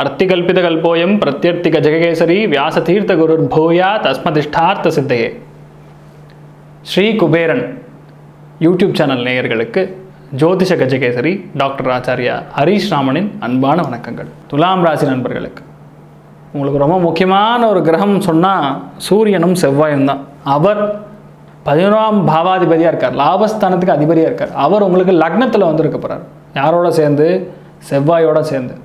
அர்த்திகல்பிதகல்போயம் பிரத்யர்த்திக ஜெககேசரி வியாசதீர்த்த குருர் பூயா தஸ்மதிஷ்டார்த்த சித்தையே. Sri Kuberan YouTube channel நேயர்களுக்கு ஜோதிஷ கஜகேசரி டாக்டர் ஆச்சாரியா ஹரீஷ் ராமனின் அன்பான வணக்கங்கள். துலாம் ராசி நண்பர்களுக்கு உங்களுக்கு ரொம்ப முக்கியமான ஒரு கிரகம் சொன்னால் சூரியனும் செவ்வாயும் தான். அவர் 11ஆம் பாவாதிபதியாக இருக்கார், லாபஸ்தானத்துக்கு அதிபதியாக இருக்கார். அவர் உங்களுக்கு லக்னத்தில் வந்து இருக்க போகிறார். யாரோட சேர்ந்து? செவ்வாயோட சேர்ந்து.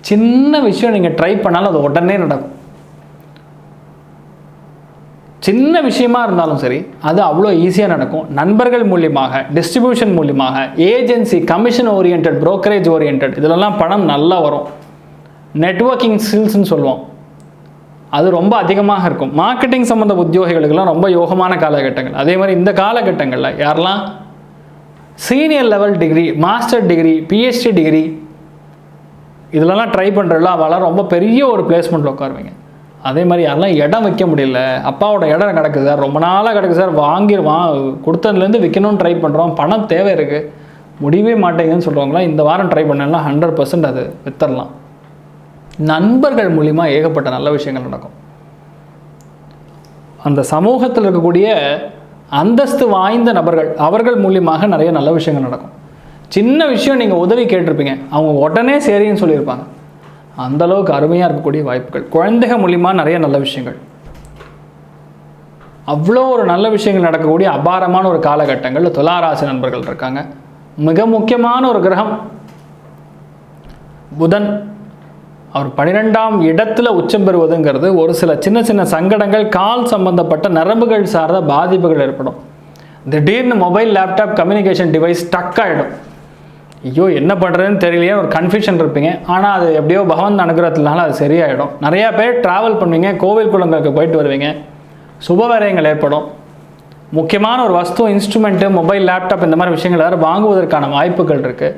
சின்ன விஷயம் நீங்கள் ட்ரை பண்ணாலும் அது உடனே நடக்கும். சின்ன விஷயமா இருந்தாலும் சரி, அது அவ்வளோ ஈஸியாக நடக்கும். நண்பர்கள் மூலியமாக, டிஸ்ட்ரிபியூஷன் மூலியமாக, agency, commission orient, brokerage orient, இதிலெல்லாம் பணம் நல்லா வரும். நெட்வொர்க்கிங் ஸ்கில்ஸ்ன்னு சொல்லுவோம், அது ரொம்ப அதிகமாக இருக்கும். மார்க்கெட்டிங் சம்மந்த உத்தியோகிகளுக்கெல்லாம் ரொம்ப யோகமான காலகட்டங்கள். அதே மாதிரி இந்த காலகட்டங்களில் யாரெல்லாம் senior level degree, master degree, PhD degree இதெல்லாம் ட்ரை பண்ணுறல அவெல்லாம் ரொம்ப பெரிய ஒரு பிளேஸ்மெண்ட்டில் உட்காருவீங்க. அதே மாதிரி யாரெல்லாம் இடம் வைக்க முடியல, அப்பாவோட இடம் கிடக்குது சார், ரொம்ப நாளாக கிடக்குது சார், கொடுத்ததுலேருந்து விற்கணும்னு ட்ரை பண்ணுறோம், பணம் தேவை இருக்குது, முடியவே மாட்டேங்குதுன்னு சொல்கிறவங்களாம் இந்த வாரம் ட்ரை பண்ணலாம், 100% அது வித்தரலாம். நண்பர்கள் மூலிமா ஏகப்பட்ட நல்ல விஷயங்கள் நடக்கும். அந்த சமூகத்தில் இருக்கக்கூடிய அந்தஸ்து வாய்ந்த நபர்கள், அவர்கள் மூலியமாக நிறைய நல்ல விஷயங்கள் நடக்கும். சின்ன விஷயம் நீங்கள் உதவி கேட்டிருப்பீங்க, அவங்க உடனே சரின்னு சொல்லியிருப்பாங்க. அந்தளவுக்கு அருமையாக இருக்கக்கூடிய வாய்ப்புகள். குழந்தைகள் மூலிமா நிறைய நல்ல விஷயங்கள், அவ்வளோ ஒரு நல்ல விஷயங்கள் நடக்கக்கூடிய அபாரமான ஒரு காலகட்டங்கள் துளாராசி நண்பர்கள் இருக்காங்க. மிக முக்கியமான ஒரு கிரகம் புதன். அவர் 12ஆம் இடத்துல உச்சம் பெறுவதுங்கிறது ஒரு சில சின்ன சின்ன சங்கடங்கள், கால் சம்பந்தப்பட்ட நரம்புகள் சார்ந்த பாதிப்புகள் ஏற்படும். திடீர்னு mobile, laptop, communication device stuck ஆகிடும். ஐயோ என்ன பண்ணுறதுன்னு தெரியலையே ஒரு கன்ஃபியூஷன் இருப்பீங்க. ஆனால் அது எப்படியோ பகவான் அனுகிரகத்தினால அது சரியாயிடும். நிறையா பேர் ட்ராவல் பண்ணுவீங்க, கோவில் குளங்களுக்கு போயிட்டு வருவீங்க, சுபகாரியங்கள் ஏற்படும். முக்கியமான ஒரு வஸ்து, இன்ஸ்ட்ருமெண்ட்டு, மொபைல், லேப்டாப் இந்த மாதிரி விஷயங்கள் யாரும் வாங்குவதற்கான வாய்ப்புகள் இருக்குது.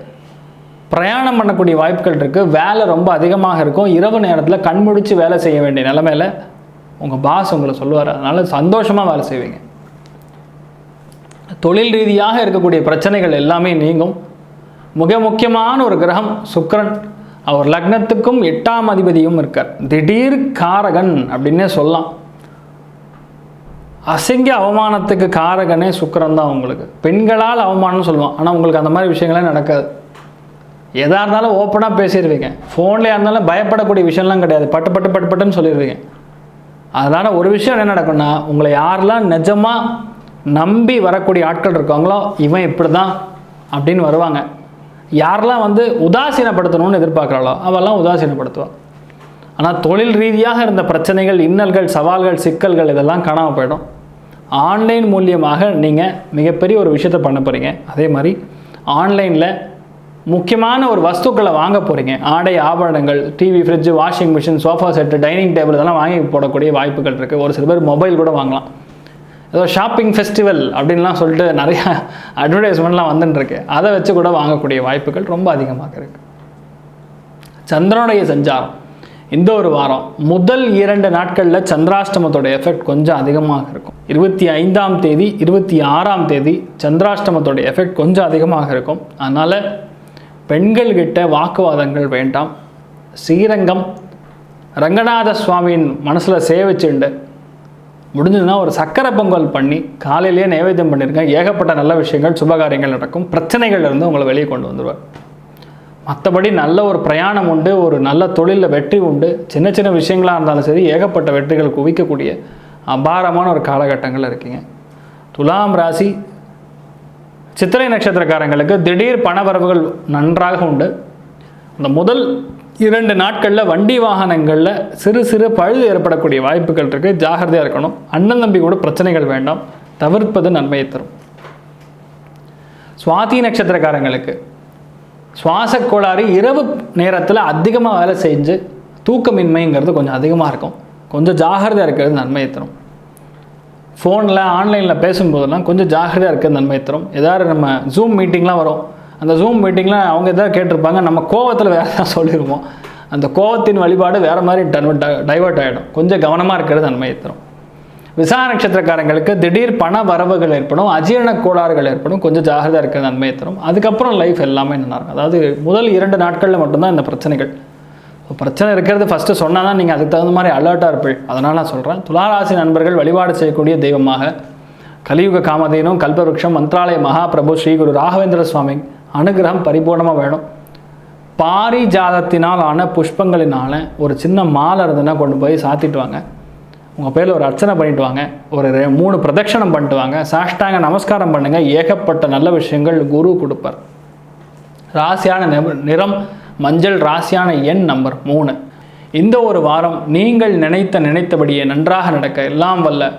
பிரயாணம் பண்ணக்கூடிய வாய்ப்புகள் இருக்குது. வேலை ரொம்ப அதிகமாக இருக்கும். இரவு நேரத்தில் கண்முடிச்சு வேலை செய்ய வேண்டிய நிலைமையில் உங்கள் பாஸ் உங்களை சொல்லுவார். அதனால் சந்தோஷமாக வேலை செய்வீங்க. தொழில் ரீதியாக இருக்கக்கூடிய பிரச்சனைகள் எல்லாமே நீங்கும். மிக முக்கியமான ஒரு கிரகம் சுக்கிரன். அவர் லக்னத்துக்கும் 8ஆம் அதிபதியும் இருக்கார். திடீர் காரகன் அப்படின்னே சொல்லலாம். அசிங்க அவமானத்துக்கு காரகனே சுக்கிரன் தான். உங்களுக்கு பெண்களால் அவமானம்னு சொல்லுவோம், ஆனால் உங்களுக்கு அந்த மாதிரி விஷயங்களே நடக்காது. எதாக இருந்தாலும் ஓப்பனாக பேசிடுவீங்க. ஃபோன்லேயே இருந்தாலும் பயப்படக்கூடிய விஷயம்லாம் கிடையாது. பட்டுன்னு சொல்லிடுவீங்க. அதனால் ஒரு விஷயம் என்ன நடக்கும்னா, உங்களை யாரெல்லாம் நிஜமாக நம்பி வரக்கூடிய ஆட்கள் இருக்காங்களோ இவன் இப்படி தான் அப்படின்னு வருவாங்க. யாரெல்லாம் வந்து உதாசீனப்படுத்தணும்னு எதிர்பார்க்குறாளோ அவெல்லாம் உதாசீனப்படுத்துவாள். ஆனால் தொழில் ரீதியாக இருந்த பிரச்சனைகள், இன்னல்கள், சவால்கள், சிக்கல்கள் இதெல்லாம் காணாமல் போயிடும். ஆன்லைன் மூலியமாக நீங்கள் மிகப்பெரிய ஒரு விஷயத்தை பண்ண போகிறீங்க. அதே மாதிரி ஆன்லைனில் முக்கியமான ஒரு வஸ்துக்களை வாங்க போகிறீங்க. ஆடை, ஆபரணங்கள், TV, fridge, washing machine, sofa set, dining table இதெல்லாம் வாங்கி போடக்கூடிய வாய்ப்புகள் இருக்குது. ஒரு சில பேர் மொபைல் கூட வாங்கலாம். ஏதோ ஷாப்பிங் ஃபெஸ்டிவல் அப்படின்லாம் சொல்லிட்டு நிறையா அட்வர்டைஸ்மெண்ட்லாம் வந்துட்டுருக்கு. அதை வச்சு கூட வாங்கக்கூடிய வாய்ப்புகள் ரொம்ப அதிகமாக இருக்குது. சந்திரனுடைய சஞ்சாரம் இந்த ஒரு வாரம் முதல் 2 நாட்களில் சந்திராஷ்டமத்தோட எஃபெக்ட் கொஞ்சம் அதிகமாக இருக்கும். 25ஆம் தேதி, 26ஆம் தேதி சந்திராஷ்டமத்தோட எஃபெக்ட் கொஞ்சம் அதிகமாக இருக்கும். அதனால் பெண்கள்கிட்ட வாக்குவாதங்கள் வேண்டாம். ஸ்ரீரங்கம் ரங்கநாத சுவாமியின் மனசில் சேவிச்சுண்டு முடிஞ்சதுன்னா ஒரு சக்கரை பொங்கல் பண்ணி காலையிலேயே நைவேத்தியம் பண்ணியிருக்கேன். ஏகப்பட்ட நல்ல விஷயங்கள், சுபகாரியங்கள் நடக்கும். பிரச்சனைகள் இருந்து உங்களை வெளியே கொண்டு வந்துடுவார். மற்றபடி நல்ல ஒரு பிரயாணம் உண்டு, ஒரு நல்ல தொழிலில் வெற்றி உண்டு. சின்ன சின்ன விஷயங்களாக இருந்தாலும் சரி ஏகப்பட்ட வெற்றிகள் குவிக்கக்கூடிய அபாரமான ஒரு காலகட்டங்கள் இருக்கீங்க. துலாம் ராசி சித்திரை நட்சத்திரக்காரங்களுக்கு திடீர் பணவரவுகள் நன்றாக உண்டு. அந்த முதல் 2 நாட்களில் வண்டி வாகனங்களில் சிறு சிறு பழுது ஏற்படக்கூடிய வாய்ப்புகள் இருக்குது. ஜாகிரதையாக இருக்கணும். அண்ணன் தம்பி கூட பிரச்சனைகள் வேண்டாம், தவிர்ப்பது நன்மையை தரும். சுவாதி நட்சத்திரக்காரங்களுக்கு சுவாச கோளாறு, இரவு நேரத்தில் அதிகமாக வேலை செஞ்சு தூக்கமின்மைங்கிறது கொஞ்சம் அதிகமாக இருக்கும். கொஞ்சம் ஜாகிரதையாக இருக்கிறது நன்மையை தரும். ஃபோனில், ஆன்லைனில் பேசும்போதெல்லாம் கொஞ்சம் ஜாகிரதையாக இருக்கிறது நன்மையை தரும். ஏதாவது நம்ம ஜூம் மீட்டிங்லாம் வரும். அந்த ஜூம் மீட்டிங்கில் அவங்க எதாவது கேட்டிருப்பாங்க, நம்ம கோவத்தில் வேறு தான் சொல்லிடுவோம். அந்த கோவத்தின் வழிபாடு வேறு மாதிரி டைவர்ட் ஆகிடும். கொஞ்சம் கவனமாக இருக்கிறது நன்மையை தரும். விசாக நட்சத்திரக்காரங்களுக்கு திடீர் பண வரவுகள் ஏற்படும், அஜீரண கோளாறுகள் ஏற்படும், கொஞ்சம் ஜாகிரதையாக இருக்கிற நன்மையை தரும். அதுக்கப்புறம் லைஃப் எல்லாமே நல்லா இருக்கும். அதாவது முதல் 2 நாட்களில் மட்டும்தான் இந்த பிரச்சனைகள். பிரச்சனை இருக்கிறது ஃபஸ்ட்டு சொன்னால் தான் நீங்கள் அதுக்கு தகுந்த மாதிரி அலர்ட்டாக இருப்பீங்க. அதனால் நான் சொல்கிறேன், துளாராசி நண்பர்கள் வழிபாடு செய்யக்கூடிய தெய்வமாக கலியுக காமதேனும் கல்பவருஷம் மந்த்ராலய மகாபிரபு ஸ்ரீ குரு ராகவேந்திர சுவாமி அனுகிரகம் பரிபூர்ணமாக வேணும். பாரிஜாதத்தினால் ஆன புஷ்பங்களினால ஒரு சின்ன மாலை இருந்ததுன்னா கொண்டு போய் சாத்திட்டு வாங்க. உங்கள் பேரில் ஒரு அர்ச்சனை பண்ணிட்டு வாங்க, ஒரு 3 பிரதட்சணம் பண்ணிட்டு வாங்க, சாஷ்டாங்க நமஸ்காரம் பண்ணுங்கள். ஏகப்பட்ட நல்ல விஷயங்கள் குரு கொடுப்பார். ராசியான நிறம் மஞ்சள், ராசியான எண் நம்பர் 3. இந்த ஒரு வாரம் நீங்கள் நினைத்தபடியே நன்றாக நடக்க எல்லாம் வல்ல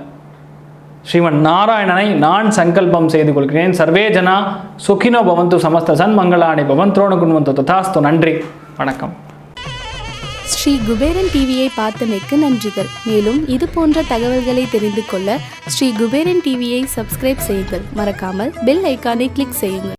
ஸ்ரீமன் நாராயணனை நான் சங்கல்பம் செய்து கொள்கிறேன். சர்வே ஜனா சுகினோ பவந்து, சமஸ்த சன்மங்களானி பவன், துரோண குண்வந்து ததாஸ்து. நன்றி, வணக்கம். ஸ்ரீ குபேரன் டிவியை பார்த்தமைக்கு நன்றிகள். மேலும் இது போன்ற தகவல்களை தெரிந்து கொள்ள ஸ்ரீ குபேரன் டிவியை சப்ஸ்கிரைப் செய்யுங்கள். மறக்காமல் பெல் ஐக்கானை கிளிக் செய்யுங்கள்.